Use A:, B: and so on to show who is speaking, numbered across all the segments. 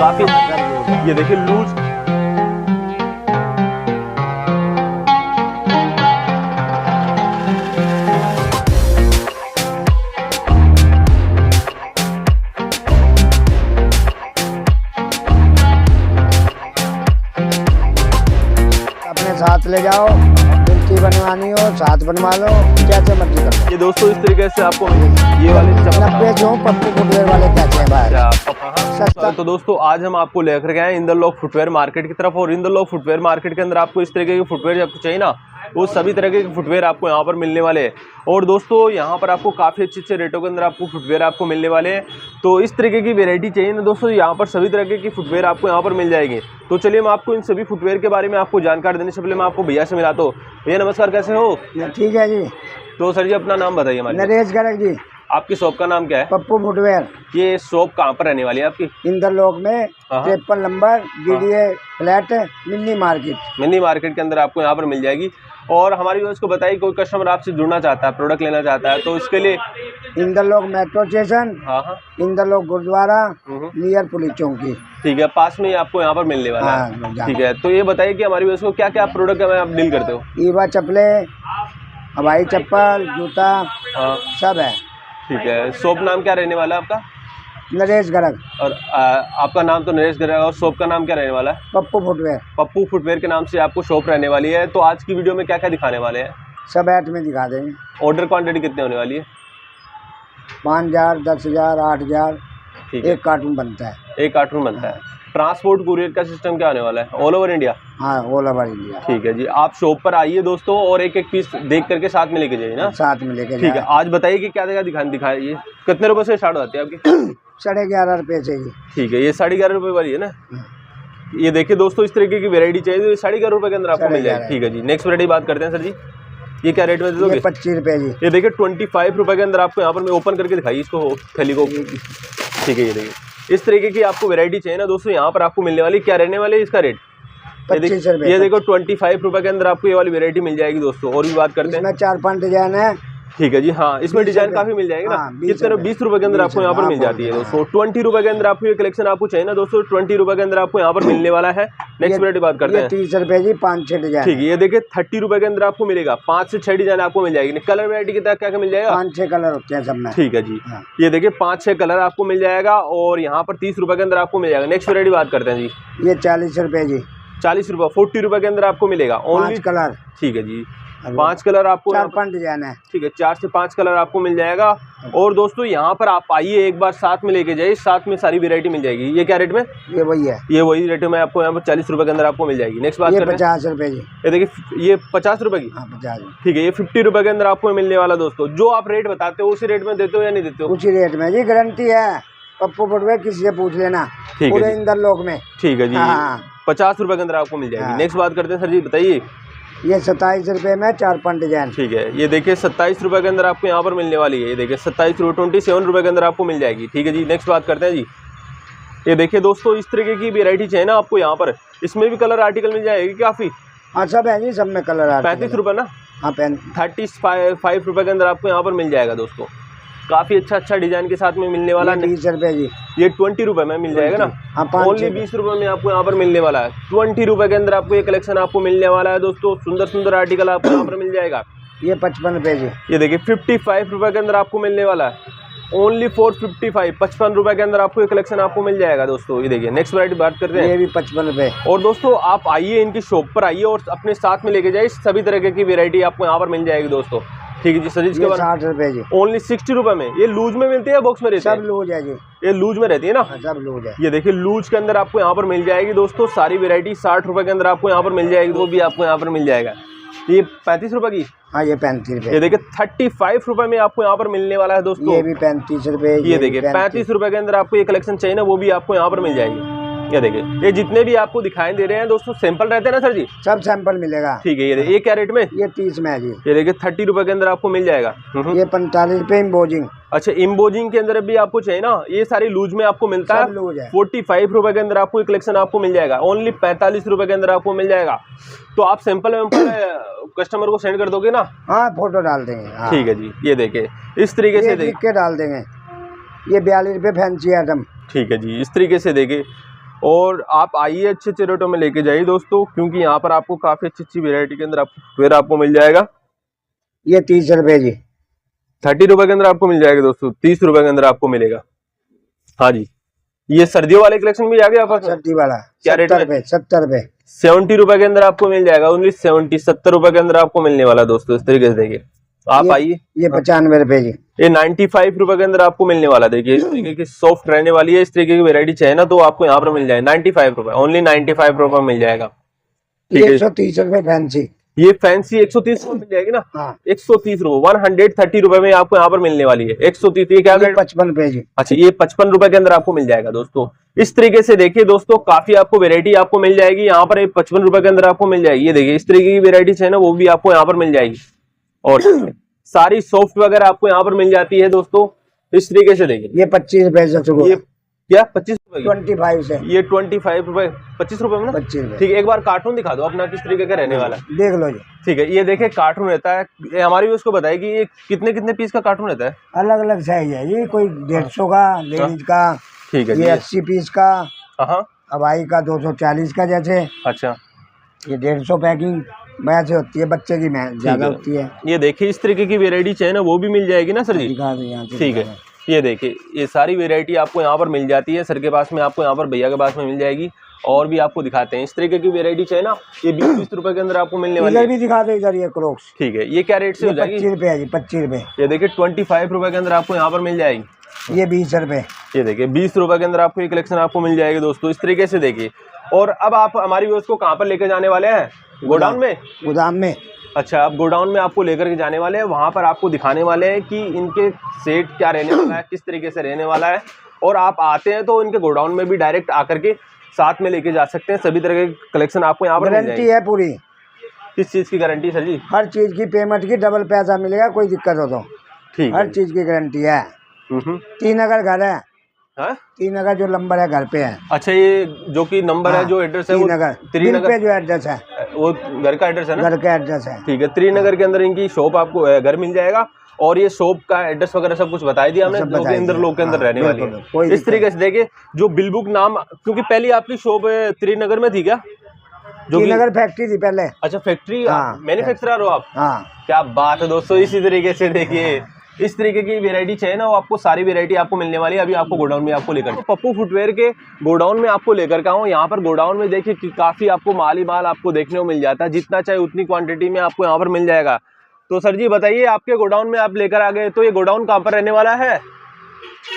A: काफी ये देखिए लूज।
B: साथ ले जाओ, गिनती बनवानी हो साथ बनवा लो, कैसे मर्जी करो।
A: ये दोस्तों इस तरीके से आपको ये वाले
B: 90 जो पप्पू फुटवेयर वाले कहते हैं भाई, सस्ता।
A: तो दोस्तों आज हम आपको लेकर गए हैं इंद्रलोक फुटवेयर मार्केट की तरफ। और इंद्रलोक फुटवेयर मार्केट के अंदर आपको इस तरीके के फुटवेयर आपको चाहिए ना, वो सभी तरह के फुटवेयर आपको यहाँ पर मिलने वाले हैं। और दोस्तों यहाँ पर आपको काफ़ी अच्छे रेटों के अंदर आपको फुटवेयर आपको मिलने वाले हैं। तो इस तरीके की वैरायटी चाहिए ना दोस्तों, यहाँ पर सभी तरह की फुटवेयर आपको यहाँ पर मिल जाएगी। तो चलिए मैं आपको इन सभी फुटवेयर के बारे में आपको जानकारी देने से पहले मैं आपको भैया से मिलाता हूँ। भैया नमस्कार, कैसे हो?
B: ठीक है जी।
A: तो सर जी अपना नाम बताइए। हमारे
B: नरेश गर्ग जी।
A: आपकी शॉप का नाम क्या है?
B: पप्पू फुटवेयर।
A: ये शॉप कहाँ पर रहने वाली है आपकी?
B: इंद्रलोक में 53 number DDA flat mini market.
A: Mini market के अंदर आपको यहाँ पर मिल जाएगी। और हमारी व्यूअर्स को बताइए कोई कस्टमर आपसे जुड़ना चाहता है, प्रोडक्ट लेना चाहता है, तो इसके लिए
B: Inderlok metro station, Inderlok Gurudwara near police चौकी,
A: ठीक है, पास में ही आपको यहाँ पर मिलने वाला है। ठीक है, तो ये बताइए कि हमारी व्यूअर्स को क्या क्या प्रोडक्ट आप डील करते हो?
B: ईवा चप्पले, हवाई चप्पल, जूता सब है।
A: ठीक है, शॉप नाम क्या रहने वाला है आपका?
B: नरेश गर्ग।
A: और आपका नाम तो नरेश गर्ग, और शॉप का नाम क्या रहने वाला है?
B: पप्पू फुटवेयर।
A: पप्पू फुटवेयर के नाम से आपको शॉप रहने वाली है। तो आज की वीडियो में क्या क्या दिखाने वाले हैं?
B: सब ऐड में दिखा देंगे।
A: ऑर्डर क्वांटिटी कितने होने वाली है?
B: 5000, 10000, 8000, एक कार्टून बनता है।
A: एक कार्टून बनता है। ट्रांसपोर्ट कुरियर का सिस्टम क्या होने वाला है? All over India?
B: हाँ, ऑल ओवर इंडिया।
A: ठीक है जी, आप शॉप पर आइए दोस्तों और एक एक पीस देख करके साथ में लेके जाइए ना।
B: साथ में लेके।
A: ठीक है, आज बताइए कि क्या दिखाइए। कितने रुपए से स्टार्ट होती है आपकी?
B: 11.5 रुपये चाहिए।
A: ठीक है, ये 11.5 रुपये वाली है ना। ये देखिए दोस्तों इस तरीके की वैरायटी चाहिए तो 11.5 रुपये के अंदर आपको मिल जाएगी। ठीक है जी, नेक्स्ट वैरायटी बात करते हैं सर जी। ये क्या रेट में दे दोगे?
B: 25 रुपये जी।
A: ये देखिए 25 रुपये के अंदर आपको यहाँ पर मैं ओपन करके दिखाइए इसको, थैली को। ठीक है, ये देखिए इस तरीके की आपको वैरायटी चाहिए ना दोस्तों, यहाँ पर आपको मिलने वाली। क्या रहने वाली है इसका रेट?
B: 25 रुपये।
A: ये देखो 25 रुपये के अंदर आपको ये वाली वैरायटी मिल जाएगी दोस्तों। और भी बात करते हैं।
B: इसमें 4-5 डिजाइन है।
A: ठीक है जी, हाँ इसमें डिजाइन काफी मिल जाएंगे ना। कितने? 20 रुपये के अंदर आपको यहाँ पर मिल जाती है दोस्तों। 20 रुपये के अंदर आपको ये कलेक्शन आपको चाहिए ना दोस्तों, 20 रुपये के अंदर आपको यहाँ पर मिलने वाला है। नेक्स्ट वैरायटी बात करते हैं।
B: 30 रुपये जी, 5-6 डिजाइन।
A: ठीक है, ये देखिए 30 रुपये के अंदर आपको मिलेगा, 5 से 6 डिजाइन आपको मिल जाएगी। कलर वैरायटी के तहत क्या क्या मिल जाएगा?
B: 5-6 कलर होते हैं सब में।
A: ठीक है जी, ये देखिए 5-6 कलर आपको मिल जाएगा। और यहाँ पर 30 रुपये के अंदर आपको मिल जाएगा। नेक्स्ट वैरायटी बात करते हैं जी।
B: ये 40 रुपये जी।
A: 40 रुपये, 40 रुपये के अंदर आपको मिलेगा ओनली
B: कलर।
A: ठीक है जी, 5 कलर आपको,
B: 4-5 डिजाइन है।
A: ठीक है, 4 से 5 कलर आपको मिल जाएगा। और दोस्तों यहाँ पर आप आइए एक बार, साथ में लेके जाइए, साथ में सारी वैरायटी मिल जाएगी। ये क्या रेट में?
B: ये वही है,
A: ये वही रेट में आपको यहाँ पर 40 रुपये के अंदर आपको मिल जाएगी। नेक्स्ट बात करते हैं।
B: 50 रुपये जी।
A: ये देखिए ये 50 रुपये की।
B: हाँ 50।
A: ठीक है, ये 50 रुपये के अंदर आपको मिलने वाला दोस्तों। जो आप रेट बताते हो उसी रेट में देते हो या नहीं देते हो?
B: उसी रेट में जी, गारंटी है। पप्पू फुटवेयर किसी से पूछ लेना, पूरे इंद्रलोक में।
A: ठीक है जी, 50 रुपये के अंदर आपको मिल जाएगी। नेक्स्ट बात करते हैं सर जी, बताइए।
B: ये 27 रुपये में 4-5 डिजाइन।
A: ठीक है, ये देखिए 27 रुपये के अंदर आपको यहाँ पर मिलने वाली है। ये देखिए 27 रुपये, 27 रुपये के अंदर आपको मिल जाएगी। ठीक है जी, नेक्स्ट बात करते हैं जी। ये देखिए दोस्तों इस तरीके की वैरायटी चाहिए ना आपको यहाँ पर, इसमें भी कलर आर्टिकल मिल जाएगी काफ़ी।
B: हाँ सब है जी, सब में कलर।
A: 35 रुपये ना। हाँ 35 रुपये के अंदर आपको यहाँ पर मिल जाएगा दोस्तों। काफ़ी अच्छा डिजाइन के साथ में मिलने वाला।
B: 20 रुपये जी।
A: ये 20 रुपये में मिल जाएगा ना। ओनली 20 रुपये में आपको यहाँ पर मिलने वाला है। 20 रुपये के अंदर आपको ये कलेक्शन आपको मिलने वाला है दोस्तों। सुंदर आर्टिकल आपको यहाँ पर मिल जाएगा।
B: ये 55 रुपये जी।
A: ये देखिए 55 रुपये के अंदर आपको मिलने वाला है। ओनली 55 रुपये के अंदर आपको ये कलेक्शन आपको मिल जाएगा दोस्तों। ये देखिए नेक्स्ट वैरायटी बात करते हैं।
B: ये भी 55 रुपये।
A: और दोस्तों आप आइए इनकी शॉप पर आइए और अपने साथ में लेके जाइए, सभी तरह की वैरायटी आपको यहाँ पर मिल जाएगी दोस्तों। ठीक है जी सर, इसके बाद
B: 60 रुपये जी।
A: ओनली 60 रुपये में। ये लूज में मिलती है, बॉक्स में रहती है?
B: सब लूज है जी।
A: ये लूज में रहती है ना।
B: सब लूज है।
A: ये देखिए लूज के अंदर आपको यहाँ पर मिल जाएगी दोस्तों। सारी वैरायटी 60 रुपये के अंदर आपको यहाँ पर मिल जाएगी, वो भी आपको यहाँ पर मिल जाएगा। ये 35 रुपये की।
B: हाँ ये 35 रुपये।
A: ये देखिए 35 रुपये में आपको यहाँ पर मिलने वाला है दोस्तों।
B: ये भी 35 रुपये।
A: ये देखिए 35 रुपये के अंदर आपको ये कलेक्शन चाहिए ना, वो भी आपको यहाँ पर मिल जाएगी। ये देखिए ये जितने भी आपको दिखाई दे रहे हैं दोस्तों, सैंपल रहते हैं ना सर जी?
B: सब सैंपल मिलेगा।
A: ठीक है, ये क्या रेट में?
B: ये 30 में है जी।
A: ये देखिए 30 रुपये के अंदर आपको मिल जाएगा।
B: ये 45 रुपये इम्बोजिंग।
A: अच्छा, इम्बोजिंग के अंदर भी आपको चाहिए ना, ये सारी लूज में आपको मिलता है। 45 रुपये के अंदर आपको ये कलेक्शन आपको मिल जाएगा। ओनली 45 रुपये के अंदर आपको मिल जाएगा। तो आप सैंपल कस्टमर को सेंड कर दोगे ना?
B: हाँ फोटो डाल देंगे।
A: ठीक है जी, ये देखिए इस तरीके से
B: लिख के डाल देंगे। ये 42 रुपये फैंसी आइटम।
A: ठीक है जी, इस तरीके से देखिए। और आप आइए अच्छे अच्छे रेटों में लेके जाइए दोस्तों, क्योंकि यहाँ पर आपको काफी अच्छी अच्छी वेरायटी के अंदर आपको फुटवेयर आपको मिल जाएगा।
B: ये 30 रुपए जी,
A: 30 रुपए के अंदर आपको मिल जाएगा दोस्तों, 30 रुपए के अंदर आपको मिलेगा। हाँ जी, ये सर्दियों वाले कलेक्शन भी आ गया आपका?
B: सर्दी वाला
A: क्या रेट
B: 70 रुपए, 70 रुपए,
A: 70 रुपए के अंदर आपको मिल जाएगा। ओनली 70 रुपए के अंदर आपको मिलने वाला दोस्तों। इस तरीके से देखिए, आप आइए।
B: ये 95 रुपए जी,
A: ये 95 रुपए के अंदर आपको मिलने वाला। देखिए इस तरीके की सॉफ्ट रहने वाली है, इस तरीके की वेरायटी चाहिए ना तो आपको यहाँ पर मिल जाए 95 रुपए, ओनली 95 रुपए मिल जाएगा।
B: ये 130 रुपए फैंसी,
A: ये फैंसी 130 रुपए मिल जाएगी ना।
B: हाँ
A: 130 रुपए, 130 रुपए में आपको यहाँ पर मिलने वाली है। 130, ये क्या रेट?
B: 55 रुपए जी।
A: अच्छा, ये 55 रुपए के अंदर आपको मिल जाएगा दोस्तों। इस तरीके से देखिए दोस्तों, काफी आपको वेरायटी आपको मिल जाएगी यहाँ पर। 55 रुपए के अंदर आपको मिल जाएगी। ये देखिए इस तरीके की वेरायटी है ना, वो भी आपको यहाँ पर मिल जाएगी। और सारी सॉफ्ट वगैरह आपको यहाँ पर मिल जाती है दोस्तों। इस तरीके से देखिए,
B: ये 25 रुपए से,
A: ये क्या 25 रुपए की?
B: 25 से,
A: ये 25 रुपए, 25 रुपए में ना?
B: 25 रुपए।
A: ठीक है, एक बार कार्टून दिखा दो अपना किस तरीके का रहने वाला है।
B: देख लो जी।
A: ठीक है, ये देखिए कार्टून रहता है। ये हमारी भी उसको बताइए कि ये कितने कितने पीस का कार्टून रहता है?
B: अलग अलग साइज है, ये कोई 150 का लेडीज का,
A: ठीक है,
B: ये 80 पीस का,
A: हाँ
B: हवाई का 240 का जैसे।
A: अच्छा,
B: ये 150 पैकिंग वैसे होती है, बच्चे की ज्यादा होती है।
A: ये देखिए इस तरीके की वेरायटी चाहिए ना, वो भी मिल जाएगी ना सर जी?
B: दिखा दो यहाँ से।
A: ठीक है, ये देखिए ये सारी वेरायटी आपको यहाँ पर मिल जाती है। सर के पास में, आपको यहाँ पर भैया के पास में मिल जाएगी। और भी आपको दिखाते हैं इस तरीके की वेरायटी चाहिए ना, ये 20 रुपए के अंदर आपको मिलने वाली है।
B: इधर भी दिखा दो, इधर ये क्रोक्स।
A: ठीक है, ये क्या रेट से हो जाएगी?
B: 25 रुपए है जी, 25 रुपए।
A: ये देखिए 25 रुपए के अंदर आपको यहाँ पर मिल जाएगी।
B: ये 20 रुपए।
A: ये देखिए 20 रुपए के अंदर आपको ये कलेक्शन आपको मिल जाएगी दोस्तों। इस तरीके से देखिए। और अब आप हमारी व्यूअर्स को कहाँ पर लेके जाने वाले हैं? गोडाउन में?
B: गोदाम में।
A: अच्छा, आप गोडाउन में आपको लेकर के जाने वाले हैं। वहां पर आपको दिखाने वाले हैं कि इनके सेट क्या रहने वाला है, किस तरीके से रहने वाला है। और आप आते हैं तो इनके गोडाउन में भी डायरेक्ट आकर के साथ में लेके जा सकते हैं। सभी तरह के कलेक्शन आपको यहाँ पर मिल
B: गारंटी है पूरी।
A: किस चीज़ की गारंटी सर जी?
B: हर चीज की पेमेंट की डबल पैसा मिलेगा, कोई दिक्कत हो तो।
A: ठीक,
B: हर चीज की गारंटी है। 3 नगर घर है, 3 नगर जो नंबर है घर पे है।
A: अच्छा, ये जो कि नंबर है, जो एड्रेस है, वो
B: त्रिनगर पे जो एड्रेस है
A: वो घर का एड्रेस है ना?
B: घर का एड्रेस है।
A: ठीक है, त्रिनगर के अंदर इनकी शॉप आपको घर मिल जाएगा। और ये शॉप का एड्रेस वगैरह सब कुछ बताई दिया हमने, जो कि इंदर लोग के अंदर रहने वाली है। इस तरीके से देखिए, जो बिलबुक नाम, क्योंकि पहले आपकी शॉप त्रिनगर में थी क्या? जो
B: त्रिनगर फैक्ट्री थी पहले।
A: अच्छा, फैक्ट्री मैन्युफैक्चरर हो आप?
B: हाँ,
A: क्या बात है दोस्तों। इसी तरीके से देखिए, इस तरीके की वेरायटी चाहिए ना, वो आपको सारी वेरायटी आपको मिलने वाली है। अभी आपको गोडाउन में आपको लेकर, पप्पू फुटवेयर के गोडाउन में आपको लेकर का हूँ। यहाँ पर गोडाउन में देखिए कि काफी आपको माल ही माल आपको देखने को मिल जाता है। जितना चाहे उतनी क्वांटिटी में आपको यहाँ पर मिल जाएगा। तो सर जी बताइए, आपके गोडाउन में आप लेकर आ गए, तो ये गोडाउन कहाँ पर रहने वाला है?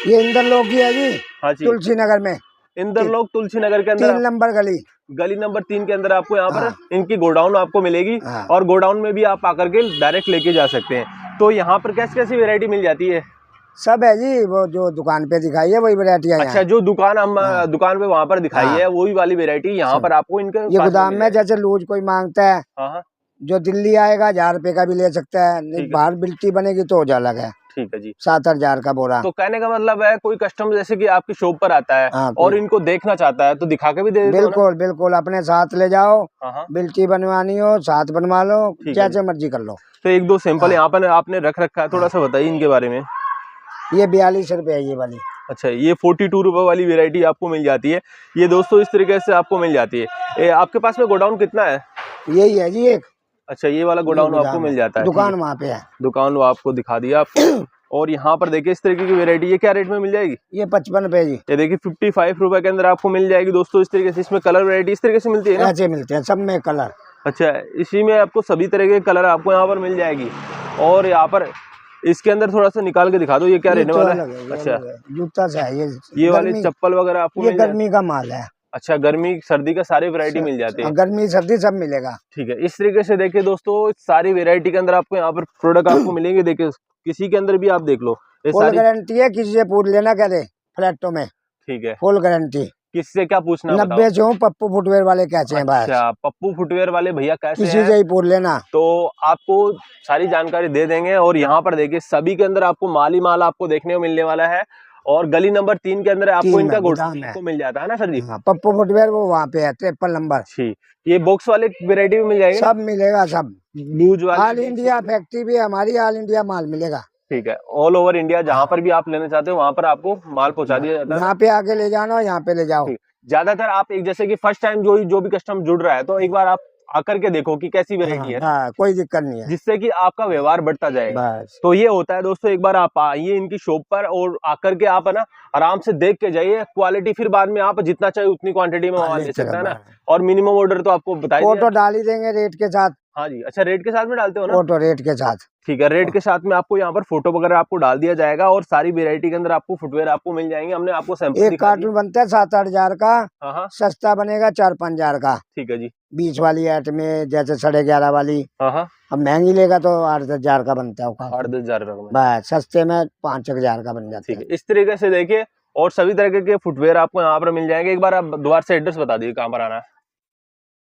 B: ये इंदर लोग की है जी।
A: हाँ जी,
B: तुलसी नगर में।
A: इंदर लोग तुलसी नगर के अंदर
B: 3 नंबर
A: गली नंबर 3 के अंदर आपको यहाँ पर इनकी गोडाउन आपको मिलेगी। और गोडाउन में भी आप आकर के डायरेक्ट लेके जा सकते हैं। तो यहाँ पर कैसी कैसी वेरायटी मिल जाती है?
B: सब है जी, वो जो दुकान पे दिखाई है वही वेरायटी है।
A: अच्छा, जो दुकान हम दुकान पे वहाँ पर दिखाई है वही वाली वेरायटी यहाँ पर आपको इनके
B: ये गोदाम में जैसे लूज कोई मांगता है, जो दिल्ली आएगा 1000 रुपए का भी ले सकता है। बाहर बिल्टी बनेगी तो जो अलग है।
A: ठीक है जी,
B: 7-8 का बोरा।
A: तो कहने का मतलब है, कोई कस्टमर जैसे कि आपकी शॉप पर आता है और इनको देखना चाहता है तो दिखा के भी दे देते हो ना?
B: बिल्कुल बिल्कुल, अपने साथ ले जाओ। बिल्टी बनवानी हो साथ बनवा लो, जैसे मर्जी कर लो।
A: तो 1-2 सैंपल यहाँ पर आपने रख रखा है, थोड़ा सा बताइए इनके बारे में।
B: ये 42 रुपए है ये वाली।
A: अच्छा, ये 42 रुपए वाली वेरायटी आपको मिल जाती है। ये दोस्तों इस तरीके से आपको मिल जाती है। आपके पास में गोडाउन कितना है?
B: यही है जी, एक।
A: अच्छा, ये वाला गोडाउन आपको मिल जाता है।
B: दुकान वहाँ पे है,
A: दुकान वो आपको दिखा दिया आपको। और यहाँ पर देखिए इस तरीके की वेरायटी, ये क्या रेट में मिल जाएगी?
B: ये 55 रुपए जी।
A: ये देखिए 55 रुपए के अंदर आपको मिल जाएगी दोस्तों। इस तरीके से इसमें कलर वेरायटी इस तरीके से मिलती है ना?
B: ऐसे मिलते हैं सब में कलर।
A: अच्छा, इसी में आपको सभी तरह के कलर आपको यहाँ पर मिल जाएगी। और यहाँ पर इसके अंदर थोड़ा सा निकाल के दिखा दो, ये क्या रहने वाला है? अच्छा,
B: जूता से है
A: ये वाली चप्पल वगैरह आपको
B: ये गर्मी का माल है।
A: अच्छा, गर्मी सर्दी का सारी वैरायटी मिल जाती है?
B: गर्मी सर्दी सब मिलेगा।
A: ठीक है, इस तरीके से देखिए दोस्तों, सारी वैरायटी के अंदर आपको यहाँ पर प्रोडक्ट आपको मिलेंगे। देखिए किसी के अंदर भी आप देख लो,
B: फुल गारंटी है, किसी से पूछ लेना करे फ्लैटों में।
A: ठीक है,
B: फुल गारंटी।
A: किससे क्या पूछना?
B: 90 से हूँ, पप्पू फुटवेयर वाले कैसे हैं?
A: अच्छा, पप्पू फुटवेयर वाले भैया कैसे हैं?
B: किसी से ही पूछ लेना,
A: तो आपको सारी जानकारी दे देंगे। और यहाँ पर देखिए सभी के अंदर आपको माल ही माल आपको देखने को मिलने वाला है। और गली नंबर 3 के अंदर आपको इनका गोडाउन को मिल जाता है ना सर जी?
B: पप्पू फुटवेयर वो वहाँ पे है 53 नंबर।
A: ठीक, ये बॉक्स वाले वेरायटी भी मिल जाएगी?
B: सब मिलेगा, सब
A: लूज वाले।
B: ऑल इंडिया फैक्ट्री भी हमारी, ऑल इंडिया माल मिलेगा।
A: ठीक है, ऑल ओवर इंडिया जहाँ पर भी आप लेना चाहते हो वहाँ पर आपको माल पहुँचा दिया जाता है।
B: यहाँ पे आके ले जाना, यहाँ पे ले जाओ।
A: ज्यादातर आप एक जैसे कि फर्स्ट टाइम जो भी कस्टमर जुड़ रहा है तो एक बार आप आकर के देखो कि कैसी वेरायटी है।
B: हाँ, कोई दिक्कत नहीं है,
A: जिससे कि आपका व्यवहार बढ़ता जाएगा।
B: बस
A: तो ये होता है दोस्तों, एक बार आप आइए इनकी शॉप पर और आकर के आप है ना आराम से देख के जाइए। क्वालिटी फिर बाद में आप जितना चाहिए उतनी क्वांटिटी में वहाँ ले सकते हैं ना। और मिनिमम ऑर्डर तो आपको बताइए,
B: फोटो डाल ही देंगे रेट के साथ।
A: हाँ जी, अच्छा रेट के साथ में डालते हो ना?
B: फोटो रेट के साथ,
A: ठीक है, रेट के साथ में आपको यहाँ पर फोटो वगैरह आपको डाल दिया जाएगा और सारी वेरायटी के अंदर आपको फुटवेयर आपको मिल जाएंगे। हमने आपको सैंपल
B: एक कार्टून बनता है 7-8 हजार का।
A: हाँ,
B: सस्ता बनेगा 4-5 हजार का।
A: ठीक है जी।
B: बीच वाली आइट में जैसे 11.5 वाली,
A: हाँ,
B: अब महंगी लेगा तो 8-10 हजार का बनता है,
A: 8-10 हजार का।
B: बस सस्ते में 5-6 हजार का बन जाता है।
A: ठीक है, इस तरीके से देखिए और सभी तरह के फुटवेयर आपको यहाँ पर मिल जाएंगे। एक बार आप दोबारा से एड्रेस बता दीजिए कहाँ पर आना है।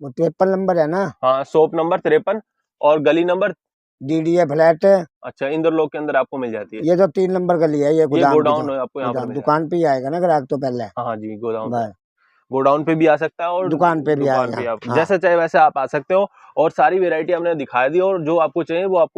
B: वो 53 नंबर है ना?
A: हाँ, शॉप नंबर 53 और गली नंबर
B: DDA फ्लैट।
A: अच्छा, इंद्रलोक के अंदर आपको मिल जाती है।
B: ये तो 3 नंबर गली है, ये
A: गोडाउन आपको यहाँ पर
B: दुकान पे ही आएगा ना ग्राहक तो पहले।
A: हाँ जी, गोडाउन पे भी आ सकता है और
B: दुकान पे भी
A: आप जैसे चाहे वैसे आप आ सकते हो। और सारी वेरायटी हमने दिखा दी और जो आपको चाहिए वो आपको